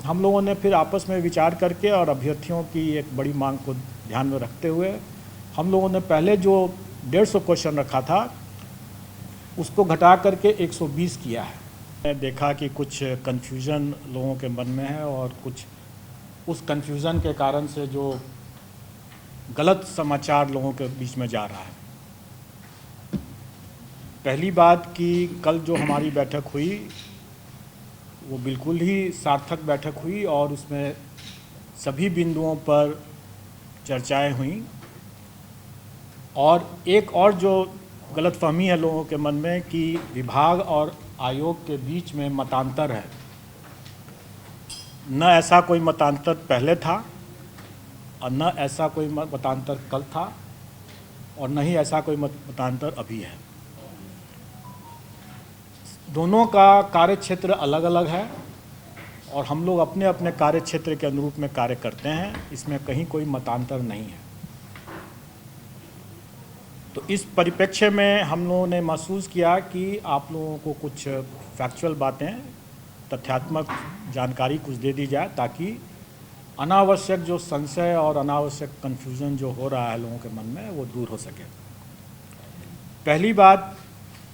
हम लोगों ने फिर आपस में विचार करके और अभ्यर्थियों की एक बड़ी मांग को ध्यान में रखते हुए हम लोगों ने पहले जो 150 क्वेश्चन रखा था उसको घटा करके 120 किया है। मैंने देखा कि कुछ कन्फ्यूज़न लोगों के मन में है और कुछ उस कन्फ्यूज़न के कारण से जो गलत समाचार लोगों के बीच में जा रहा है। पहली बात कि कल जो हमारी बैठक हुई वो बिल्कुल ही सार्थक बैठक हुई और उसमें सभी बिंदुओं पर चर्चाएं हुई। और एक और जो गलतफहमी है लोगों के मन में कि विभाग और आयोग के बीच में मतांतर है, न ऐसा कोई मतांतर पहले था और न ऐसा कोई मतांतर कल था और न ही ऐसा कोई मतांतर अभी है। दोनों का कार्यक्षेत्र अलग अलग है और हम लोग अपने अपने कार्यक्षेत्र के अनुरूप में कार्य करते हैं, इसमें कहीं कोई मतांतर नहीं है। तो इस परिप्रेक्ष्य में हम लोगों ने महसूस किया कि आप लोगों को कुछ फैक्चुअल बातें, तथ्यात्मक जानकारी कुछ दे दी जाए ताकि अनावश्यक जो संशय और अनावश्यक कन्फ्यूज़न जो हो रहा है लोगों के मन में वो दूर हो सके। पहली बात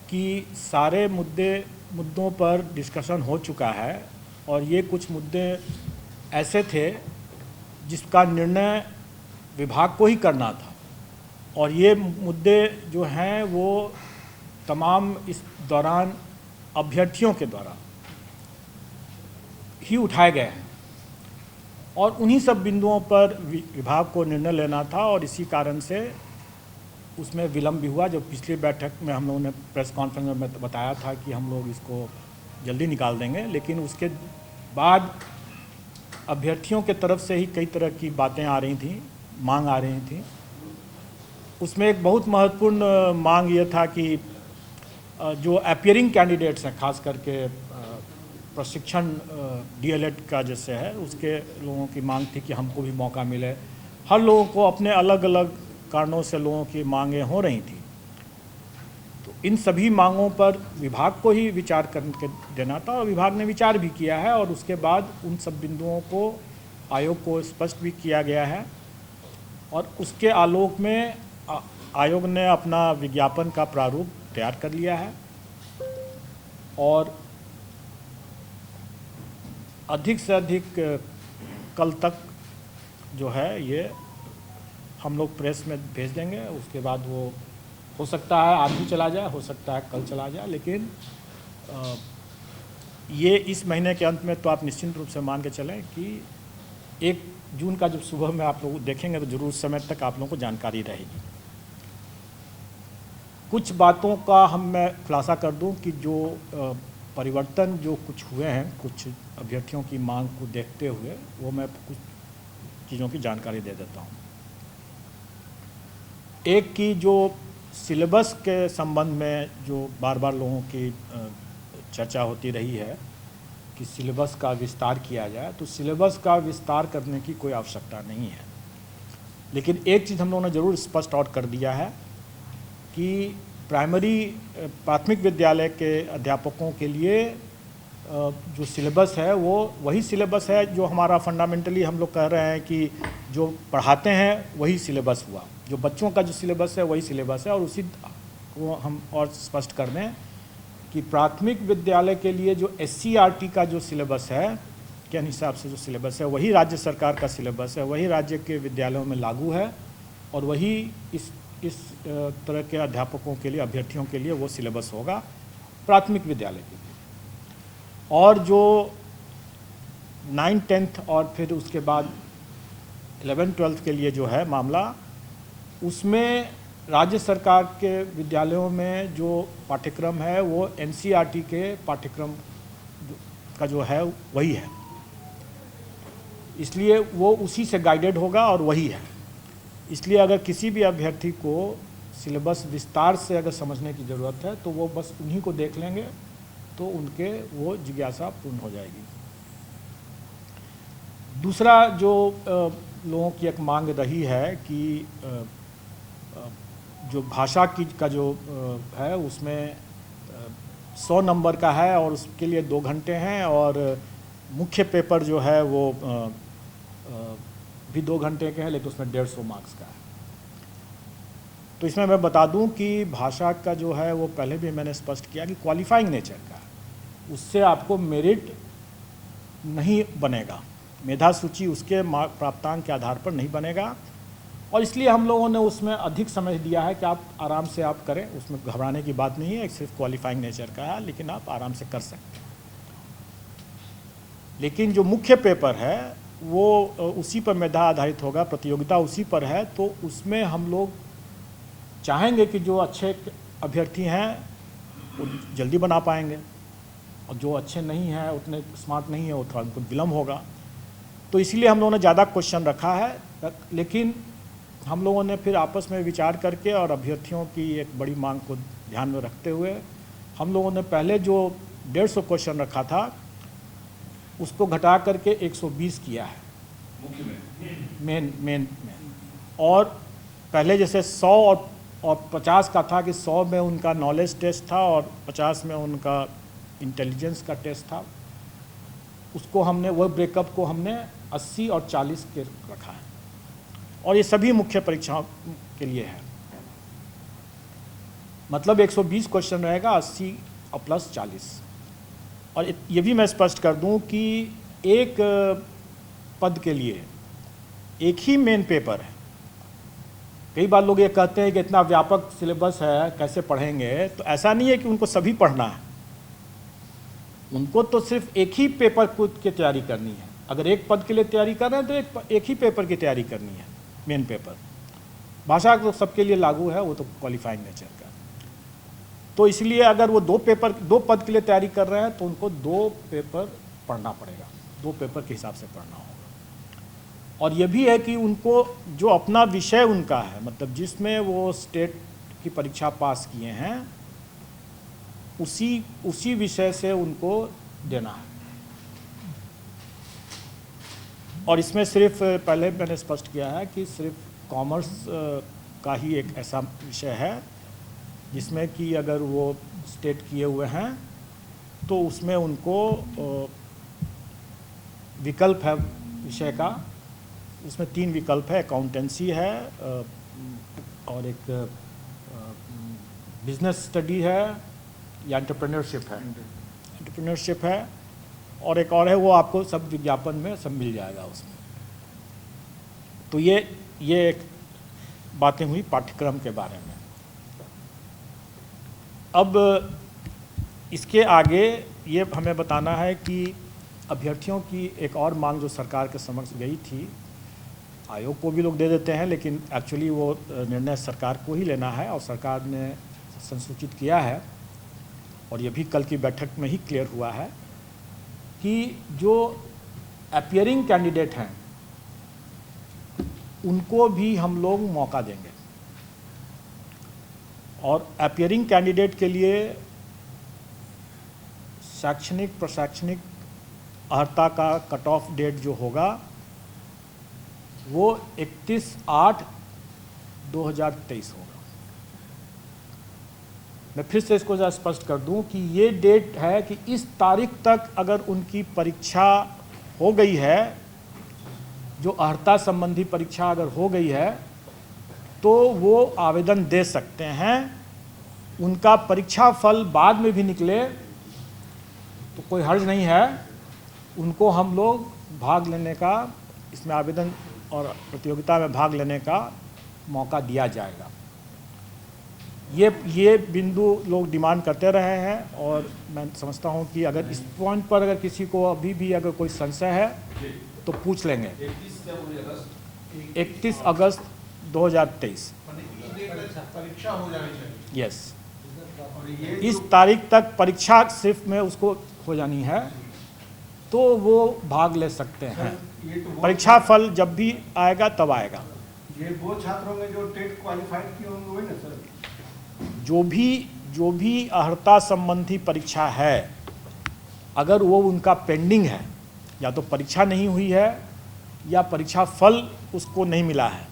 कि सारे मुद्दों पर डिस्कशन हो चुका है और ये कुछ मुद्दे ऐसे थे जिसका निर्णय विभाग को ही करना था और ये मुद्दे जो हैं वो तमाम इस दौरान अभ्यर्थियों के द्वारा ही उठाए गए हैं और उन्हीं सब बिंदुओं पर विभाग को निर्णय लेना था और इसी कारण से उसमें विलम्ब भी हुआ। जो पिछली बैठक में हम लोगों ने प्रेस कॉन्फ्रेंस में बताया था कि हम लोग इसको जल्दी निकाल देंगे, लेकिन उसके बाद अभ्यर्थियों के तरफ से ही कई तरह की बातें आ रही थी, मांग आ रही थी। उसमें एक बहुत महत्वपूर्ण मांग ये था कि जो अपीयरिंग कैंडिडेट्स हैं, खास करके प्रशिक्षण डीएलएड का जैसे है, उसके लोगों की मांग थी कि हमको भी मौका मिले। हर लोगों को अपने अलग अलग कारणों से लोगों की मांगें हो रही थी, तो इन सभी मांगों पर विभाग को ही विचार करके देना था और विभाग ने विचार भी किया है और उसके बाद उन सब बिंदुओं को आयोग को स्पष्ट भी किया गया है और उसके आलोक में आयोग ने अपना विज्ञापन का प्रारूप तैयार कर लिया है और अधिक से अधिक कल तक जो है ये हम लोग प्रेस में भेज देंगे। उसके बाद वो हो सकता है आज भी चला जाए, हो सकता है कल चला जाए, लेकिन ये इस महीने के अंत में तो आप निश्चित रूप से मान के चलें कि 1 जून का जब सुबह में आप लोग देखेंगे तो जरूर उस समय तक आप लोगों को जानकारी रहेगी। कुछ बातों का मैं खुलासा कर दूं कि जो परिवर्तन जो कुछ हुए हैं, कुछ अभ्यर्थियों की मांग को देखते हुए, वो मैं कुछ चीज़ों की जानकारी दे देता हूं। एक की जो सिलेबस के संबंध में जो बार बार लोगों की चर्चा होती रही है कि सिलेबस का विस्तार किया जाए, तो सिलेबस का विस्तार करने की कोई आवश्यकता नहीं है, लेकिन एक चीज़ हम लोगों ने ज़रूर स्पष्ट आउट कर दिया है कि प्राथमिक विद्यालय के अध्यापकों के लिए जो सिलेबस है वो वही सिलेबस है जो हमारा फंडामेंटली हम लोग कह रहे हैं कि जो पढ़ाते हैं वही सिलेबस हुआ, जो बच्चों का जो सिलेबस है वही सिलेबस है। और उसी को हम और स्पष्ट कर दें कि प्राथमिक विद्यालय के लिए जो SCERT का जो सिलेबस है के हिसाब से जो सिलेबस है वही राज्य सरकार का सिलेबस है, वही राज्य के विद्यालयों में लागू है और वही इस तरह के अध्यापकों के लिए, अभ्यर्थियों के लिए वो सिलेबस होगा प्राथमिक विद्यालय के लिए। और जो 9th 10th और फिर उसके बाद 11th 12th के लिए जो है मामला, उसमें राज्य सरकार के विद्यालयों में जो पाठ्यक्रम है वो NCERT के पाठ्यक्रम का जो है वही है, इसलिए वो उसी से गाइडेड होगा और वही है। इसलिए अगर किसी भी अभ्यर्थी को सिलेबस विस्तार से अगर समझने की ज़रूरत है तो वो बस उन्हीं को देख लेंगे तो उनके वो जिज्ञासा पूर्ण हो जाएगी। दूसरा जो लोगों की एक मांग रही है कि जो भाषा की का जो है उसमें 100 नंबर का है और उसके लिए 2 घंटे हैं और मुख्य पेपर जो है वो भी 2 घंटे के हैं, लेकिन उसमें 150 मार्क्स का है। तो इसमें मैं बता दूं कि भाषा का जो है वो पहले भी मैंने स्पष्ट किया कि क्वालिफाइंग नेचर का है, उससे आपको मेरिट नहीं बनेगा, मेधा सूची उसके प्राप्तांक के आधार पर नहीं बनेगा। और इसलिए हम लोगों ने उसमें अधिक समय दिया है कि आप आराम से आप करें, उसमें घबराने की बात नहीं है, सिर्फ क्वालिफाइंग नेचर का है, लेकिन आप आराम से कर सकते हैं। लेकिन जो मुख्य पेपर है वो उसी पर मेधा आधारित होगा, प्रतियोगिता उसी पर है, तो उसमें हम लोग चाहेंगे कि जो अच्छे अभ्यर्थी हैं वो जल्दी बना पाएंगे, और जो अच्छे नहीं हैं, उतने स्मार्ट नहीं है, वो थोड़ा उनको विलम्ब होगा। तो इसलिए हम लोगों ने ज़्यादा क्वेश्चन रखा है, लेकिन हम लोगों ने फिर आपस में विचार करके और अभ्यर्थियों की एक बड़ी मांग को ध्यान में रखते हुए हम लोगों ने पहले जो 150 क्वेश्चन रखा था उसको घटा करके 120 किया है मेन में। और पहले जैसे 100 और 50 का था कि 100 में उनका नॉलेज टेस्ट था और 50 में उनका इंटेलिजेंस का टेस्ट था, उसको हमने वो ब्रेकअप को हमने 80 और 40 के रखा है, और ये सभी मुख्य परीक्षाओं के लिए है। मतलब 120 क्वेश्चन रहेगा, 80 और प्लस 40। और ये भी मैं स्पष्ट कर दूं कि एक पद के लिए एक ही मेन पेपर है। कई बार लोग ये कहते हैं कि इतना व्यापक सिलेबस है, कैसे पढ़ेंगे, तो ऐसा नहीं है कि उनको सभी पढ़ना है, उनको तो सिर्फ एक ही पेपर की तैयारी करनी है। अगर एक पद के लिए तैयारी कर रहे हैं तो एक ही पेपर की तैयारी करनी है, मेन पेपर। भाषा तो सबके लिए लागू है, वो तो क्वालिफाइंग नेचर का। तो इसलिए अगर वो 2 पद के लिए तैयारी कर रहे हैं तो उनको 2 पेपर पढ़ना पड़ेगा, 2 पेपर के हिसाब से पढ़ना होगा। और ये भी है कि उनको जो अपना विषय उनका है, मतलब जिसमें वो स्टेट की परीक्षा पास किए हैं, उसी विषय से उनको देना है। और इसमें सिर्फ पहले मैंने स्पष्ट किया है कि सिर्फ कॉमर्स का ही एक ऐसा विषय है जिसमें कि अगर वो स्टेट किए हुए हैं तो उसमें उनको विकल्प है विषय का, उसमें 3 विकल्प है, अकाउंटेंसी है और एक बिजनेस स्टडी है या एंटरप्रेन्योरशिप है, और एक और है, वो आपको सब विज्ञापन में सब मिल जाएगा उसमें। तो ये एक बातें हुई पाठ्यक्रम के बारे में। अब इसके आगे ये हमें बताना है कि अभ्यर्थियों की एक और मांग जो सरकार के समक्ष गई थी, आयोग को भी लोग दे देते हैं, लेकिन एक्चुअली वो निर्णय सरकार को ही लेना है, और सरकार ने संसूचित किया है, और ये भी कल की बैठक में ही क्लियर हुआ है कि जो अपीयरिंग कैंडिडेट हैं उनको भी हम लोग मौका देंगे। और अपीयरिंग कैंडिडेट के लिए शैक्षणिक प्रशैक्षणिक अर्हता का कट ऑफ डेट जो होगा वो 31/8/2023 होगा। मैं फिर से इसको स्पष्ट कर दूं कि ये डेट है कि इस तारीख तक अगर उनकी परीक्षा हो गई है, जो अर्हता संबंधी परीक्षा अगर हो गई है, तो वो आवेदन दे सकते हैं। उनका परीक्षा फल बाद में भी निकले तो कोई हर्ज नहीं है, उनको हम लोग भाग लेने का, इसमें आवेदन और प्रतियोगिता में भाग लेने का मौका दिया जाएगा। ये बिंदु लोग डिमांड करते रहे हैं, और मैं समझता हूं कि अगर इस पॉइंट पर अगर किसी को अभी भी अगर कोई संशय है तो पूछ लेंगे। 31 अगस्त 2023 परीक्षा हो जानी चाहिए। यस, इस तारीख तक परीक्षा सिर्फ में उसको हो जानी है, तो वो भाग ले सकते हैं। परीक्षा फल जब भी आएगा तब आएगा। ये वो छात्र होंगे जो टेट क्वालिफाइड किए होंगे, वही ना सर? जो भी अर्हता संबंधी परीक्षा है, अगर वो उनका पेंडिंग है, या तो परीक्षा नहीं हुई है या परीक्षा फल उसको नहीं मिला है,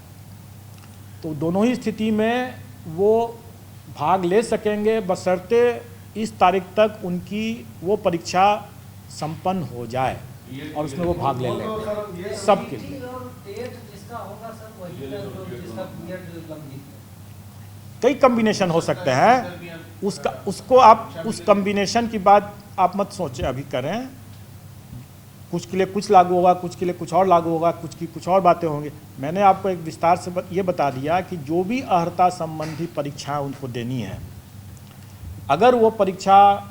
तो दोनों ही स्थिति में वो भाग ले सकेंगे, बशर्ते इस तारीख तक उनकी वो परीक्षा संपन्न हो जाए। और उसमें वो भाग ले वो तो लेंगे सर ये सबके लिए। CET और टेट जिसका होगा सर वही का जो जिसका पीरियड लंबित है। कई कम्बिनेशन हो सकते हैं, उसका उसको आप उस कम्बिनेशन की बात आप मत सोचें अभी करें। कुछ के लिए कुछ लागू होगा, कुछ के लिए कुछ और लागू होगा, कुछ की कुछ और बातें होंगी। मैंने आपको एक विस्तार से ये बता दिया कि जो भी अर्हता संबंधी परीक्षाएं उनको देनी है, अगर वो परीक्षा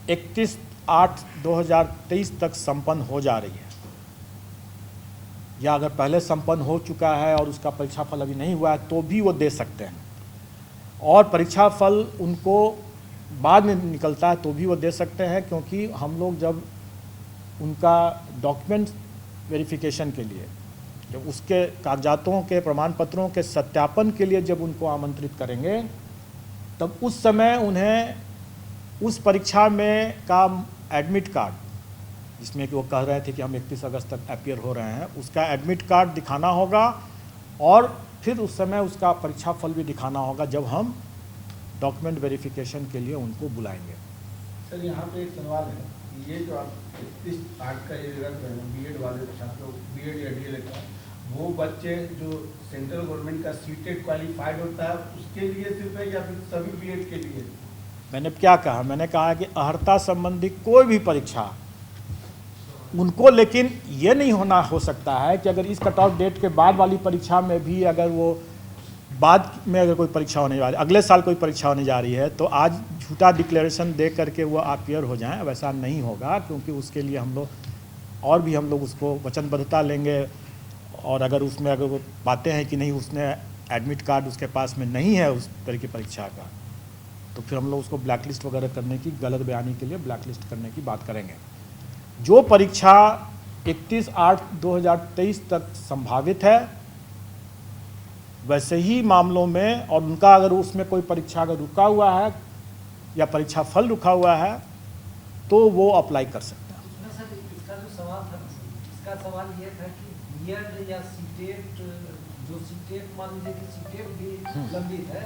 31/8/2023 तक संपन्न हो जा रही है या अगर पहले संपन्न हो चुका है और उसका परीक्षा फल अभी नहीं हुआ है तो भी वो दे सकते हैं, और परीक्षा फल उनको बाद में निकलता है तो भी वो दे सकते हैं, क्योंकि हम लोग जब उनका डॉक्यूमेंट वेरिफिकेशन के लिए, जब उसके कागजातों के प्रमाण पत्रों के सत्यापन के लिए जब उनको आमंत्रित करेंगे, तब उस समय उन्हें उस परीक्षा में का एडमिट कार्ड, जिसमें कि वो कह रहे थे कि हम 31 अगस्त तक अपीयर हो रहे हैं, उसका एडमिट कार्ड दिखाना होगा और फिर उस समय उसका परीक्षा फल भी दिखाना होगा जब हम डॉक्यूमेंट वेरिफिकेशन के लिए उनको बुलाएंगे। सर यहाँ पे एक सवाल है, ये जो आप 31/8 का ये रख रहे हैं बीएड वाले छात्रों, बीएड या डीएलएड का, वो बच्चे जो सेंट्रल गवर्नमेंट का सीटेट क्वालिफाइड होता है उसके लिए सिर्फ है या फिर सभी बीएड के लिए? मैंने क्या कहा, मैंने कहा कि अर्हता संबंधी कोई भी परीक्षा उनको, लेकिन ये नहीं होना हो सकता है कि अगर इस कट ऑफ डेट के बाद वाली परीक्षा में भी अगर वो बाद में अगर कोई परीक्षा होने वाली, अगले साल कोई परीक्षा होने जा रही है तो आज झूठा डिक्लेरेशन दे करके वो अपीयर हो जाएं, वैसा नहीं होगा, क्योंकि उसके लिए हम लोग और भी हम लोग उसको वचनबद्धता लेंगे। और अगर उसमें अगर वो पाते हैं कि नहीं उसने एडमिट कार्ड उसके पास में नहीं है उस तरह की परीक्षा का, तो फिर हम लोग उसको ब्लैक लिस्ट वगैरह करने की, गलत बयानी के लिए ब्लैक लिस्ट करने की बात करेंगे। जो परीक्षा 31/8/2023 तक संभावित है, वैसे ही मामलों में, और उनका अगर उसमें कोई परीक्षा अगर रुका हुआ है या परीक्षा फल रुका हुआ है तो वो अप्लाई कर सकते हैं। उसमें सर इसका जो सवाल था, इसका सवाल ये था कि बीएड या सीटेट, जो सीटेट मान लीजिए कि सीटेट भी लंबित है,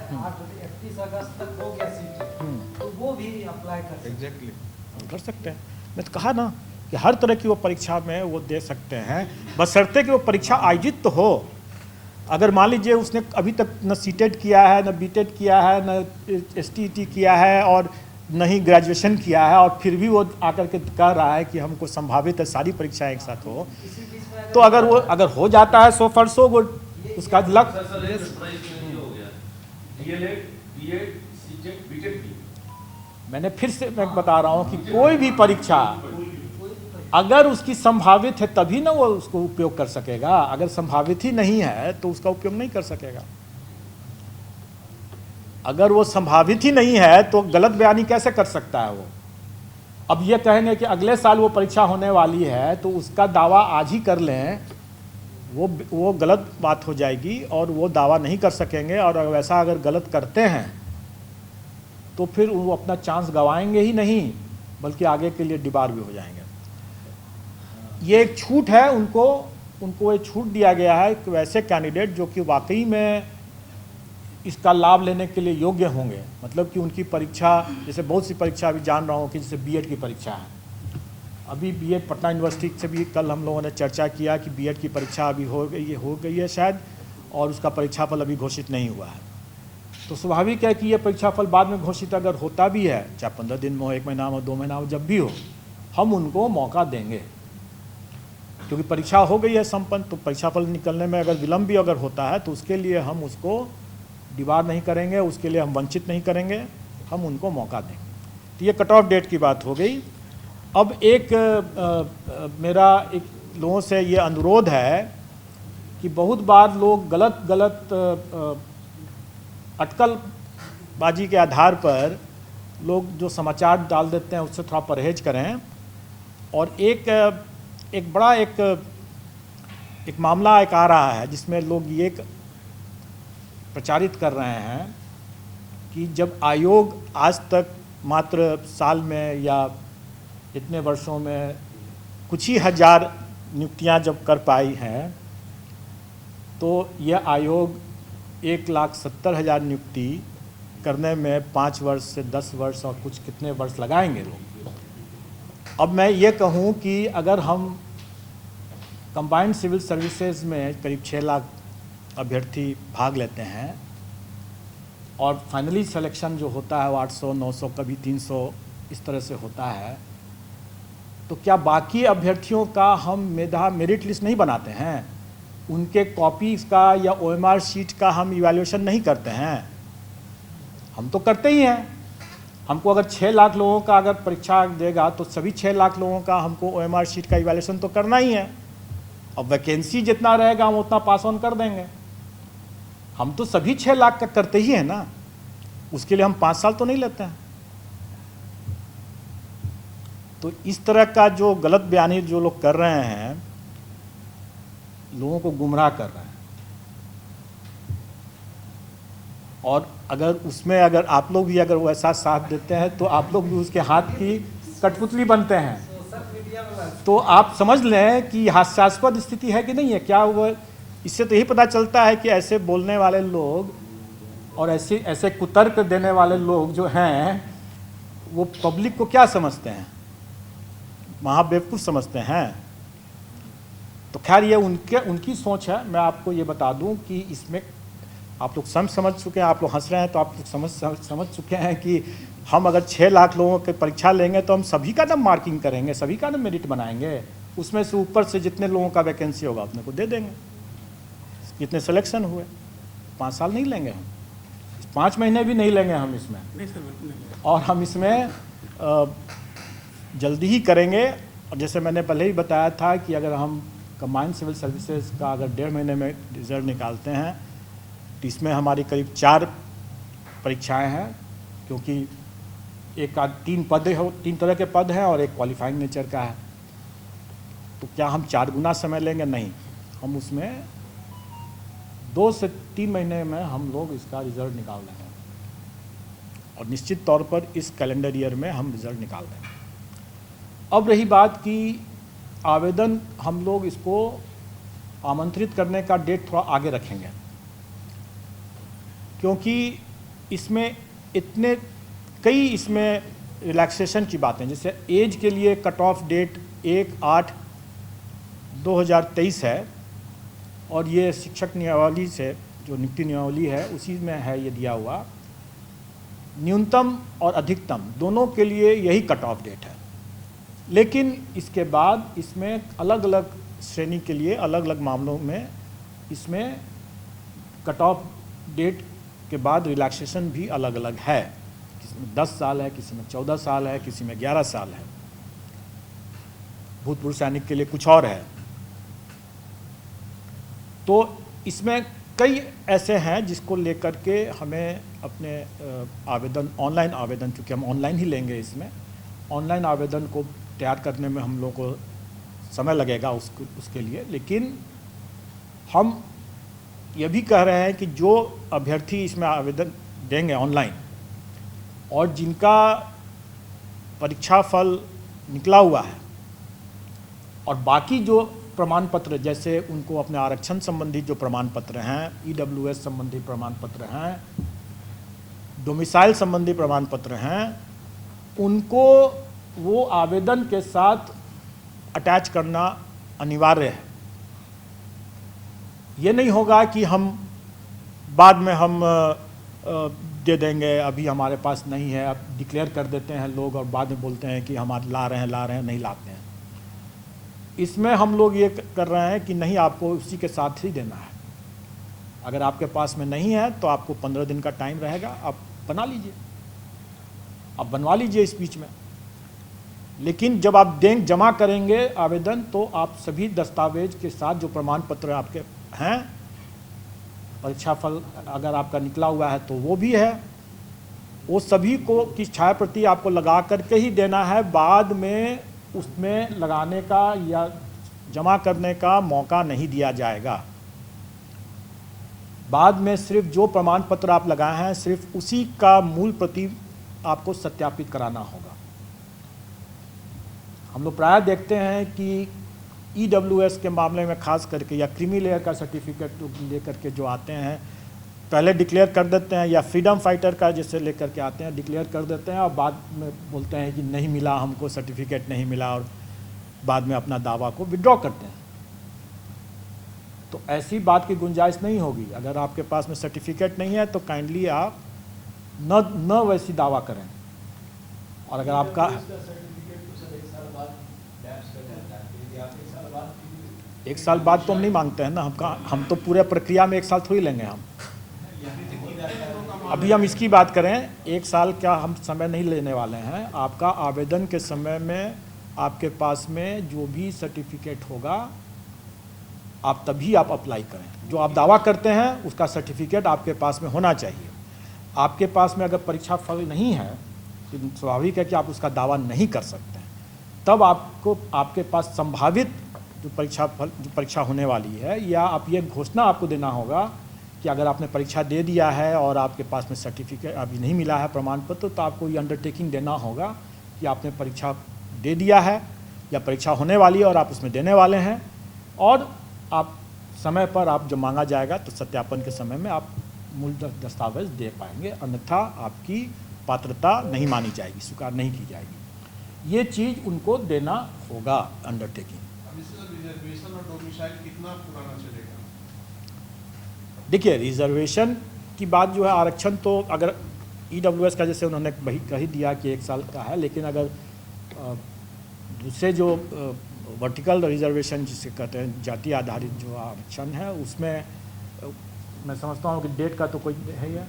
31 अगस्त तक हो गया सीटेट, तो वो भी अप्लाई कर सकते हैं। एग्जैक्टली कर सकते हैं। मैं तो कहा ना कि हर तरह की वो परीक्षा में वो दे सकते हैं, बशर्ते कि वो परीक्षा आयोजित तो हो। अगर मान लीजिए उसने अभी तक न सीटेट किया है, न बीटेट किया है, न एसटीईटी किया है और न ही ग्रेजुएशन किया है, और फिर भी वो आकर के कह रहा है कि हमको संभावित है सारी परीक्षाएं एक साथ हो, इसी बीच में तो अगर वो अगर हो जाता है सो फॉर सो गुड, उसका लक। मैंने फिर से मैं बता रहा हूँ कि कोई भी परीक्षा अगर उसकी संभावित है तभी ना वो उसको उपयोग कर सकेगा, अगर संभावित ही नहीं है तो उसका उपयोग नहीं कर सकेगा। अगर वो संभावित ही नहीं है तो गलत बयानी कैसे कर सकता है वो? अब ये कहेंगे कि अगले साल वो परीक्षा होने वाली है तो उसका दावा आज ही कर लें, वो गलत बात हो जाएगी और वो दावा नहीं कर सकेंगे, और वैसा अगर गलत करते हैं तो फिर वो अपना चांस गंवाएंगे ही नहीं बल्कि आगे के लिए डिबार भी हो जाएंगे। ये एक छूट है, उनको ये छूट दिया गया है कि वैसे कैंडिडेट जो कि वाकई में इसका लाभ लेने के लिए योग्य होंगे, मतलब कि उनकी परीक्षा, जैसे बहुत सी परीक्षा अभी जान रहा हूँ कि जैसे बीएड की परीक्षा है, अभी बीएड पटना यूनिवर्सिटी से भी कल हम लोगों ने चर्चा किया कि बीएड की परीक्षा अभी हो गई है शायद, और उसका परीक्षाफल अभी घोषित नहीं हुआ है। तो स्वाभाविक है कि ये परीक्षाफल बाद में घोषित अगर होता भी है, चाहे 15 दिन में हो, 1 महीना में हो, 2 महीना में, जब भी हो, हम उनको मौका देंगे, क्योंकि परीक्षा हो गई है संपन्न। तो परीक्षाफल निकलने में अगर विलम्ब भी अगर होता है तो उसके लिए हम उसको डिबार नहीं करेंगे, उसके लिए हम वंचित नहीं करेंगे, हम उनको मौका देंगे। तो ये कट ऑफ डेट की बात हो गई। अब मेरा एक लोगों से ये अनुरोध है कि बहुत बार लोग गलत अटकलबाजी के आधार पर लोग जो समाचार डाल देते हैं उससे थोड़ा परहेज करें। और एक बड़ा एक मामला एक आ रहा है जिसमें लोग ये प्रचारित कर रहे हैं कि जब आयोग आज तक मात्र साल में या इतने वर्षों में कुछ ही हजार नियुक्तियां जब कर पाई हैं, तो यह आयोग 1,70,000 नियुक्ति करने में 5 वर्ष से 10 वर्ष और कुछ कितने वर्ष लगाएंगे लोग। अब मैं ये कहूँ कि अगर हम कंबाइंड सिविल सर्विसेज में करीब 6 लाख अभ्यर्थी भाग लेते हैं और फाइनली सिलेक्शन जो होता है वो 800, 900, कभी 300 इस तरह से होता है, तो क्या बाकी अभ्यर्थियों का हम मेरिट लिस्ट नहीं बनाते हैं? उनके कॉपीज़ का या OMR शीट का हम इवैल्यूएशन नहीं करते हैं? हम तो करते ही हैं। हमको अगर 6 लाख लोगों का अगर परीक्षा देगा तो सभी 6 लाख लोगों का हमको OMR शीट का इवैल्यूएशन तो करना ही है। अब वैकेंसी जितना रहेगा हम उतना पास ऑन कर देंगे। हम तो सभी 6 लाख का करते ही हैं ना, उसके लिए हम 5 साल तो नहीं लेते हैं। तो इस तरह का जो गलत बयानी जो लोग कर रहे हैं, लोगों को गुमराह कर रहे हैं। और अगर उसमें अगर आप लोग भी अगर वैसा साथ देते हैं तो आप लोग भी उसके हाथ की कठपुतली बनते हैं। तो आप समझ लें कि हास्यास्पद स्थिति है कि नहीं है। क्या वो, इससे तो यही पता चलता है कि ऐसे बोलने वाले लोग और ऐसे कुतर्क देने वाले लोग जो हैं वो पब्लिक को क्या समझते हैं, महाबेवकूफ़ समझते हैं। तो खैर ये उनकी सोच है। मैं आपको ये बता दूं कि इसमें आप लोग समझ चुके हैं। आप लोग हंस रहे हैं तो आप लोग समझ चुके हैं कि हम अगर 6 लाख लोगों की परीक्षा लेंगे तो हम सभी का ना मार्किंग करेंगे, सभी का ना मेरिट बनाएंगे। उसमें से ऊपर से जितने लोगों का वैकेंसी होगा उतने को दे देंगे। जितने सिलेक्शन हुए 5 साल नहीं लेंगे हम, 5 महीने भी नहीं लेंगे हम इसमें। नहीं सर, बिल्कुल नहीं। और हम इसमें जल्दी ही करेंगे। और जैसे मैंने पहले ही बताया था कि अगर हम कंबाइंड सिविल सर्विसेज का अगर 1.5 महीने में रिजल्ट निकालते हैं तो इसमें हमारी करीब 4 परीक्षाएं हैं, क्योंकि एक 3 तरह के पद हैं और एक क्वालिफाइंग नेचर का है। तो क्या हम 4 गुना समय लेंगे? नहीं, हम उसमें 2 से 3 महीने में हम लोग इसका रिजल्ट निकाल देंगे और निश्चित तौर पर इस कैलेंडर ईयर में हम रिजल्ट निकाल देंगे। अब रही बात कि आवेदन हम लोग इसको आमंत्रित करने का डेट थोड़ा आगे रखेंगे, क्योंकि इसमें कई इसमें रिलैक्सेशन की बातें, जैसे एज के लिए कट ऑफ डेट 1/8/2023 है और ये शिक्षक नियमावली से जो नियुक्ति नियमावली है उसी में है ये दिया हुआ। न्यूनतम और अधिकतम दोनों के लिए यही कट ऑफ डेट है, लेकिन इसके बाद इसमें अलग अलग श्रेणी के लिए अलग अलग मामलों में इसमें कट ऑफ डेट के बाद रिलैक्सेशन भी अलग अलग है। किसी में 10 साल है, किसी में 14 साल है, किसी में 11 साल है। भूतपूर्व सैनिक के लिए कुछ और है। तो इसमें कई ऐसे हैं जिसको लेकर के हमें अपने आवेदन, ऑनलाइन आवेदन, चूँकि हम ऑनलाइन ही लेंगे, इसमें ऑनलाइन आवेदन को तैयार करने में हम लोग को समय लगेगा उसके लिए। लेकिन हम ये भी कह रहे हैं कि जो अभ्यर्थी इसमें आवेदन देंगे ऑनलाइन और जिनका परीक्षा फल निकला हुआ है और बाकी जो प्रमाण पत्र, जैसे उनको अपने आरक्षण संबंधी जो प्रमाण पत्र हैं, EWS संबंधी प्रमाण पत्र हैं, डोमिसाइल संबंधी प्रमाण पत्र हैं, उनको वो आवेदन के साथ अटैच करना अनिवार्य है। ये नहीं होगा कि हम बाद में हम दे देंगे, अभी हमारे पास नहीं है, अब डिक्लेयर कर देते हैं लोग और बाद में बोलते हैं कि हम ला रहे हैं, नहीं लाते हैं। इसमें हम लोग ये कर रहे हैं कि नहीं, आपको उसी के साथ ही देना है। अगर आपके पास में नहीं है तो आपको 15 दिन का टाइम रहेगा, आप बना लीजिए, आप बनवा लीजिए इस बीच में। लेकिन जब आप जमा करेंगे आवेदन तो आप सभी दस्तावेज के साथ जो प्रमाण पत्र आपके हैं, परीक्षा फल अगर आपका निकला हुआ है तो वो भी है, वो सभी को की छायाप्रति आपको लगा करके ही देना है। बाद में उसमें लगाने का या जमा करने का मौका नहीं दिया जाएगा। बाद में सिर्फ जो प्रमाण पत्र आप लगाए हैं सिर्फ उसी का मूल प्रति आपको सत्यापित कराना होगा। हम लोग प्रायः देखते हैं कि EWS के मामले में खास करके या क्रीमी लेयर का सर्टिफिकेट लेकर के जो आते हैं पहले डिक्लेयर कर देते हैं, या फ्रीडम फाइटर का जैसे लेकर के आते हैं, डिक्लेयर कर देते हैं और बाद में बोलते हैं कि नहीं मिला, हमको सर्टिफिकेट नहीं मिला, और बाद में अपना दावा को विड्रॉ करते हैं। तो ऐसी बात की गुंजाइश नहीं होगी। अगर आपके पास में सर्टिफिकेट नहीं है तो काइंडली आप न वैसी दावा करें। और अगर आपका एक साल बाद तो हम नहीं मांगते हैं ना, हम तो पूरे प्रक्रिया में एक साल थोड़ी लेंगे हम। अभी हम इसकी बात करें, एक साल क्या हम समय नहीं लेने वाले हैं। आपका आवेदन के समय में आपके पास में जो भी सर्टिफिकेट होगा आप तभी आप अप्लाई करें। जो आप दावा करते हैं उसका सर्टिफिकेट आपके पास में होना चाहिए। आपके पास में अगर परीक्षा फल नहीं है तो स्वाभाविक है कि आप उसका दावा नहीं कर सकते हैं। तब आपको आपके पास संभावित जो परीक्षा होने वाली है, या आप ये घोषणा आपको देना होगा कि अगर आपने परीक्षा दे दिया है और आपके पास में सर्टिफिकेट अभी नहीं मिला है, प्रमाण पत्र, तो आपको ये अंडरटेकिंग देना होगा कि आपने परीक्षा दे दिया है या परीक्षा होने वाली है और आप उसमें देने वाले हैं, और आप समय पर आप जब मांगा जाएगा तो सत्यापन के समय में आप मूल दस्तावेज दे पाएंगे, अन्यथा आपकी पात्रता नहीं मानी जाएगी, स्वीकार नहीं की जाएगी। ये चीज़ उनको देना होगा अंडरटेकिंग। रिजर्वेशन और डोमिसाइल कितना पुराना चलेगा? देखिए, रिजर्वेशन की बात जो है, आरक्षण तो अगर EWS का जैसे उन्होंने कही दिया कि 1 साल का है, लेकिन अगर दूसरे जो वर्टिकल रिजर्वेशन जिसे कहते हैं जाति आधारित जो आरक्षण है, उसमें मैं समझता हूँ कि डेट का तो कोई है या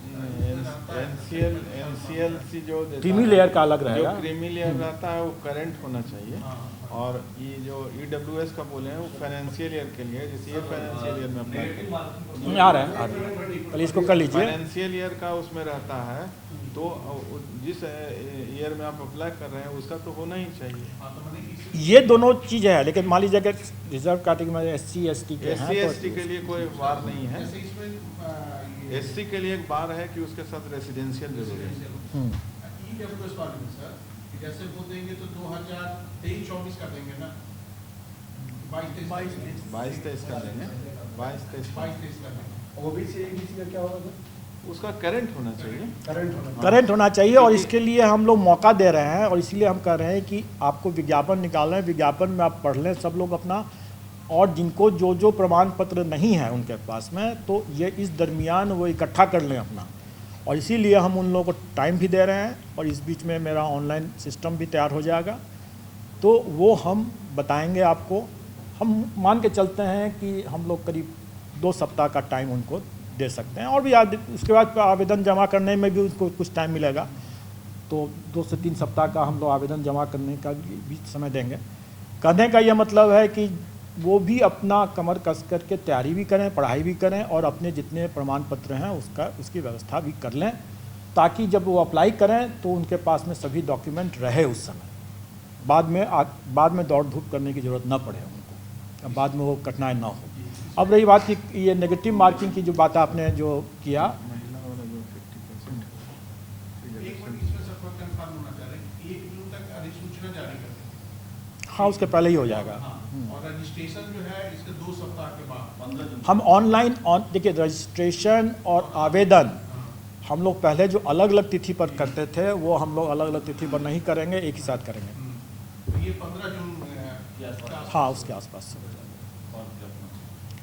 NCLC जो क्रीमी लेयर का अलग रहेगा, जो क्रीमी लेयर रहता है वो करंट होना चाहिए, और ये जो EWS का बोले हैं वो फाइनेंशियल ईयर के लिए, जैसे ये फाइनेंशियल ईयर में अप्लाई आ रहे हैं पहले इसको कर लीजिए। फाइनेंशियल ईयर का उसमें रहता है, तो जिस ईयर में आप अप्लाई कर रहे हैं उसका तो होना ही चाहिए। ये दोनों चीज़ है, लेकिन मान लीजिए अगर रिजर्व कैटेगरी में SC ST के हैं, SC के लिए कोई बार नहीं है। SC के लिए एक बार है कि उसके साथ रेसिडेंशियल जरूरी है। EWS वाले में सर जैसे वो देंगे तो 2023-24 का देंगे ना, 22-23 का देंगे, 22-23 का देंगे। OBC ABC का क्या होगा? उसका करंट होना चाहिए, करंट होना चाहिए। और इसके लिए हम लोग मौका दे रहे हैं, और इसीलिए हम कह रहे हैं कि आपको विज्ञापन निकाल रहे हैं, विज्ञापन में आप पढ़ लें सब लोग अपना, और जिनको जो जो प्रमाण पत्र नहीं है उनके पास में, तो ये इस दरमियान वो इकट्ठा कर लें अपना। और इसीलिए हम उन लोगों को टाइम भी दे रहे हैं, और इस बीच में मेरा ऑनलाइन सिस्टम भी तैयार हो जाएगा, तो वो हम बताएंगे आपको। हम मान के चलते हैं कि हम लोग करीब 2 सप्ताह का टाइम उनको दे सकते हैं, और भी उसके बाद आवेदन जमा करने में भी उनको कुछ टाइम मिलेगा, तो 2 से 3 सप्ताह का हम लोग आवेदन जमा करने का भी समय देंगे। कहने का यह मतलब है कि वो भी अपना कमर कस करके तैयारी भी करें, पढ़ाई भी करें, और अपने जितने प्रमाण पत्र हैं उसकी व्यवस्था भी कर लें, ताकि जब वो अप्लाई करें तो उनके पास में सभी डॉक्यूमेंट रहे उस समय, बाद में दौड़ धूप करने की ज़रूरत न पड़े उनको, अब बाद में वो कठिनाई ना हो। अब रही बात कि ये नेगेटिव मार्किंग की जो बात आपने जो किया, महिला वाला जो 50%। एक बार इसमें सब कंफर्म होना चाह रहे हैं 1 जून तक अधिसूचना जारी कर दें। हाँ उसके पहले ही हो जाएगा। और रजिस्ट्रेशन जो है इसके 2 सप्ताह के बाद 15 जून हम ऑनलाइन देखिए, रजिस्ट्रेशन और आवेदन हम लोग पहले जो अलग अलग तिथि पर करते थे, वो हम लोग अलग अलग तिथि पर नहीं करेंगे, एक ही साथ करेंगे। तो ये 15 जून हाँ उसके आसपास से हो जाएगा।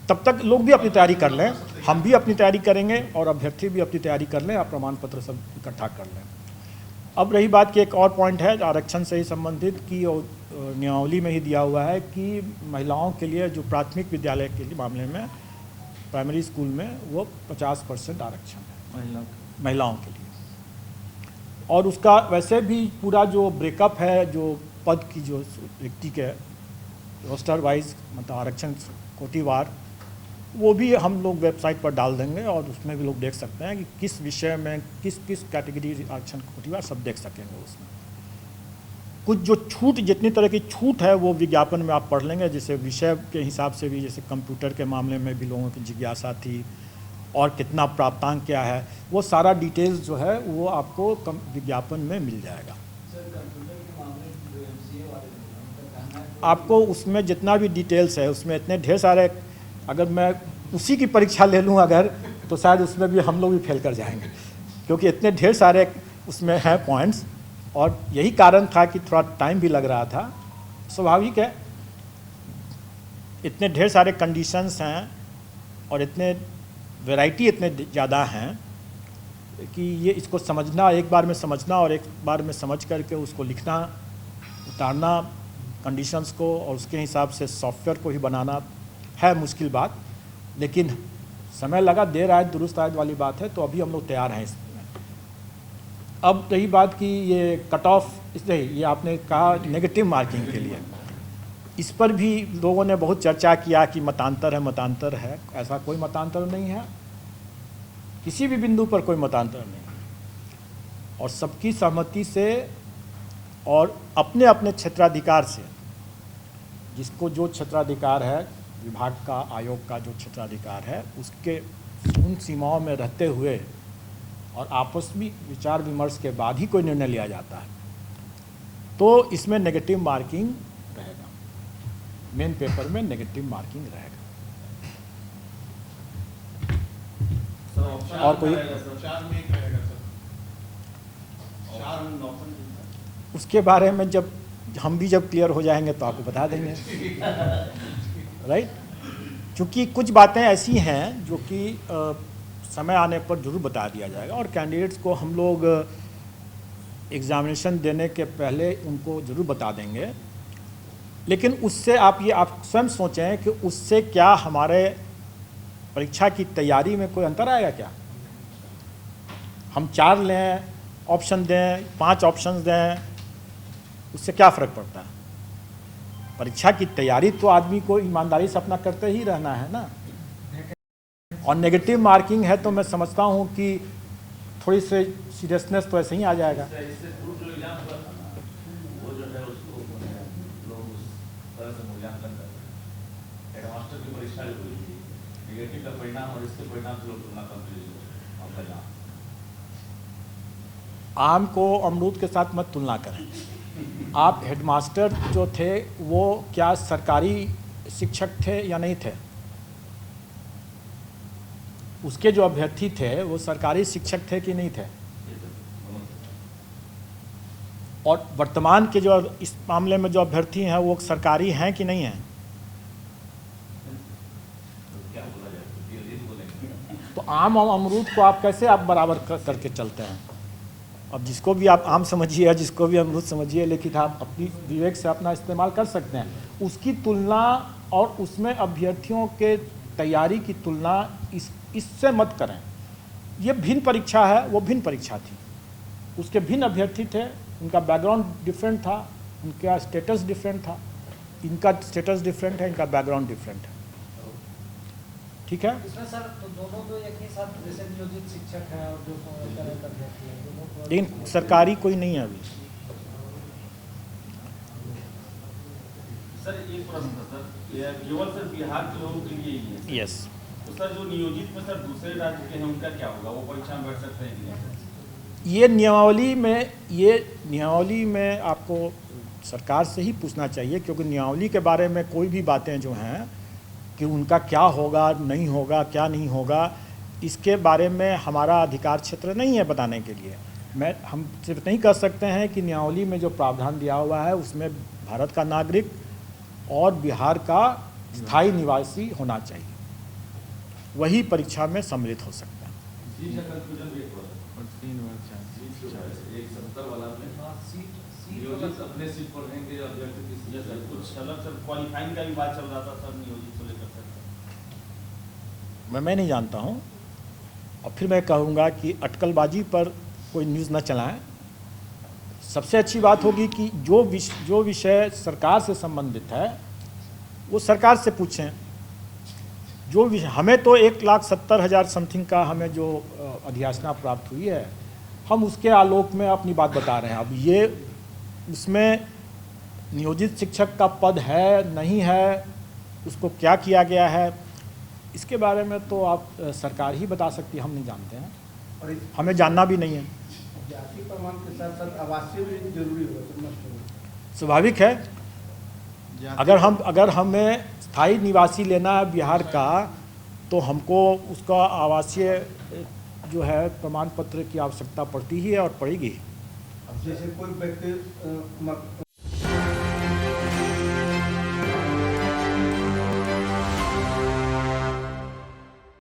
तब तक लोग भी अपनी तैयारी कर लें, हम भी अपनी तैयारी करेंगे, और अभ्यर्थी भी अपनी तैयारी कर लें, और प्रमाण पत्र सब इकट्ठा कर लें। अब रही बात कि एक और पॉइंट है आरक्षण से ही संबंधित, कि नियमावली में ही दिया हुआ है कि महिलाओं के लिए जो प्राथमिक विद्यालय के लिए मामले में प्राइमरी स्कूल में वो 50% आरक्षण है महिलाओं के लिए। और उसका वैसे भी पूरा जो ब्रेकअप है, जो पद की जो व्यक्ति के रोस्टर वाइज मतलब आरक्षण कोटिवार, वो भी हम लोग वेबसाइट पर डाल देंगे, और उसमें भी लोग देख सकते हैं कि किस विषय में किस किस कैटेगरी आरक्षण कोटिवार सब देख सकेंगे। उसमें कुछ जो छूट, जितनी तरह की छूट है वो विज्ञापन में आप पढ़ लेंगे, जैसे विषय के हिसाब से भी, जैसे कंप्यूटर के मामले में भी लोगों की जिज्ञासा थी, और कितना प्राप्तांक क्या है, वो सारा डिटेल्स जो है वो आपको विज्ञापन में मिल जाएगा। आपको उसमें जितना भी डिटेल्स है उसमें इतने ढेर सारे, अगर मैं उसी की परीक्षा ले लूँ अगर, तो शायद उसमें भी हम लोग भी फेल कर जाएंगे, क्योंकि इतने ढेर सारे उसमें हैं पॉइंट्स, और यही कारण था कि थोड़ा टाइम भी लग रहा था। स्वाभाविक है, इतने ढेर सारे कंडीशंस हैं और इतने वैरायटी इतने ज़्यादा हैं कि ये इसको समझना, एक बार में समझना और एक बार में समझ करके उसको लिखना, उतारना कंडीशंस को, और उसके हिसाब से सॉफ्टवेयर को ही बनाना है मुश्किल बात, लेकिन समय लगा, देर आए दुरुस्त आयत वाली बात है। तो अभी हम लोग तैयार हैं इसमें। अब रही बात कि ये कट ऑफ, इसलिए ये आपने कहा नेगेटिव मार्किंग के लिए, इस पर भी लोगों ने बहुत चर्चा किया कि मतांतर है, मतांतर है। ऐसा कोई मतांतर नहीं है, किसी भी बिंदु पर कोई मतांतर नहीं है, और सबकी सहमति से और अपने अपने क्षेत्राधिकार से, जिसको जो क्षेत्राधिकार है, विभाग का, आयोग का जो क्षेत्राधिकार है, उसके उन सीमाओं में रहते हुए और आपस में विचार विमर्श के बाद ही कोई निर्णय लिया जाता है। तो इसमें नेगेटिव मार्किंग रहेगा, मेन पेपर में नेगेटिव मार्किंग रहेगा। और कोई 4 में 1 रहेगा सर। 4 में 9 उसके बारे में जब हम भी जब क्लियर हो जाएंगे तो आपको बता देंगे, राइट। क्योंकि कुछ बातें ऐसी हैं जो कि समय आने पर ज़रूर बता दिया जाएगा, और कैंडिडेट्स को हम लोग एग्ज़ामिनेशन देने के पहले उनको ज़रूर बता देंगे। लेकिन उससे आप स्वयं सोचें कि उससे क्या हमारे परीक्षा की तैयारी में कोई अंतर आएगा क्या? हम 4 लें, ऑप्शन दें, 5 ऑप्शन दें, उससे क्या फ़र्क पड़ता है? परीक्षा की तैयारी तो आदमी को ईमानदारी से अपना करते ही रहना है ना। और नेगेटिव मार्किंग है तो मैं समझता हूँ कि थोड़ी सी सीरियसनेस तो ऐसे ही आ जाएगा। आम को अमरूद के साथ मत तुलना करें। आप हेडमास्टर जो थे वो क्या सरकारी शिक्षक थे या नहीं थे? उसके जो अभ्यर्थी थे वो सरकारी शिक्षक थे कि नहीं थे? और वर्तमान के जो इस मामले में जो अभ्यर्थी हैं वो सरकारी हैं कि नहीं हैं? तो आम और अमरूद को आप कैसे आप बराबर करके चलते हैं? अब जिसको भी आप आम समझिए या जिसको भी अमरूद समझिए, लेकिन आप अपनी विवेक से अपना इस्तेमाल कर सकते हैं। उसकी तुलना और उसमें अभ्यर्थियों के तैयारी की तुलना इससे मत करें। ये भिन्न परीक्षा है, वो भिन्न परीक्षा थी, उसके भिन्न अभ्यर्थी थे, उनका बैकग्राउंड डिफरेंट था, उनका स्टेटस डिफरेंट था, इनका स्टेटस डिफरेंट है, इनका बैकग्राउंड डिफरेंट है। ठीक है। इसमें सर तो दोनों तो एक ही साथ जैसे नियोजित शिक्षक है और जो तरह अभ्यर्थी है, दोनों को, लेकिन सरकारी कोई नहीं है अभी। सर एक प्रश्न था सर, ये केवल सर बिहार के लोगों के लिए ही है? यस। तो सर जो नियोजित में सर दूसरे राज्य के हैं उनका क्या होगा, वो परीक्षा में बैठ सकते हैं कि नहीं? ये नियमावली में आपको सरकार से ही पूछना चाहिए, क्योंकि नियमावली के बारे में कोई भी बातें जो हैं कि उनका क्या होगा, नहीं होगा, क्या नहीं होगा, इसके बारे में हमारा अधिकार क्षेत्र नहीं है बताने के लिए। हम सिर्फ नहीं कह सकते हैं कि नियमावली में जो प्रावधान दिया हुआ है उसमें भारत का नागरिक और बिहार का स्थायी निवासी होना चाहिए, वही परीक्षा में सम्मिलित हो सकता है। एक 70 वाला में नियोजित अपने सीट पर रहेंगे, अभ्यर्थी की सीट पर कुछ अलग सर क्वालिफाइंग का भी बात चल रहा था सर, नियोजित को लेकर सर। मैं नहीं जानता हूँ, और फिर मैं कहूँगा कि अटकलबाजी पर कोई न्यूज़ न चलाएं। सबसे अच्छी बात होगी कि जो विषय सरकार से संबंधित है वो सरकार से पूछें। जो विषय, हमें तो 1,70,000 समथिंग का हमें जो अधियाचना प्राप्त हुई है, हम उसके आलोक में अपनी बात बता रहे हैं। अब ये उसमें नियोजित शिक्षक का पद है नहीं है, उसको क्या किया गया है, इसके बारे में तो आप सरकार ही बता सकती है, हम नहीं जानते हैं और हमें जानना भी नहीं है। जाति प्रमाण के साथ साथ आवासीय भी जरूरी होगा, स्वाभाविक है। अगर हमें स्थायी निवासी लेना है बिहार का, तो हमको उसका आवासीय जो है प्रमाण पत्र की आवश्यकता पड़ती ही है और पड़ेगी। अब जैसे कोई व्यक्ति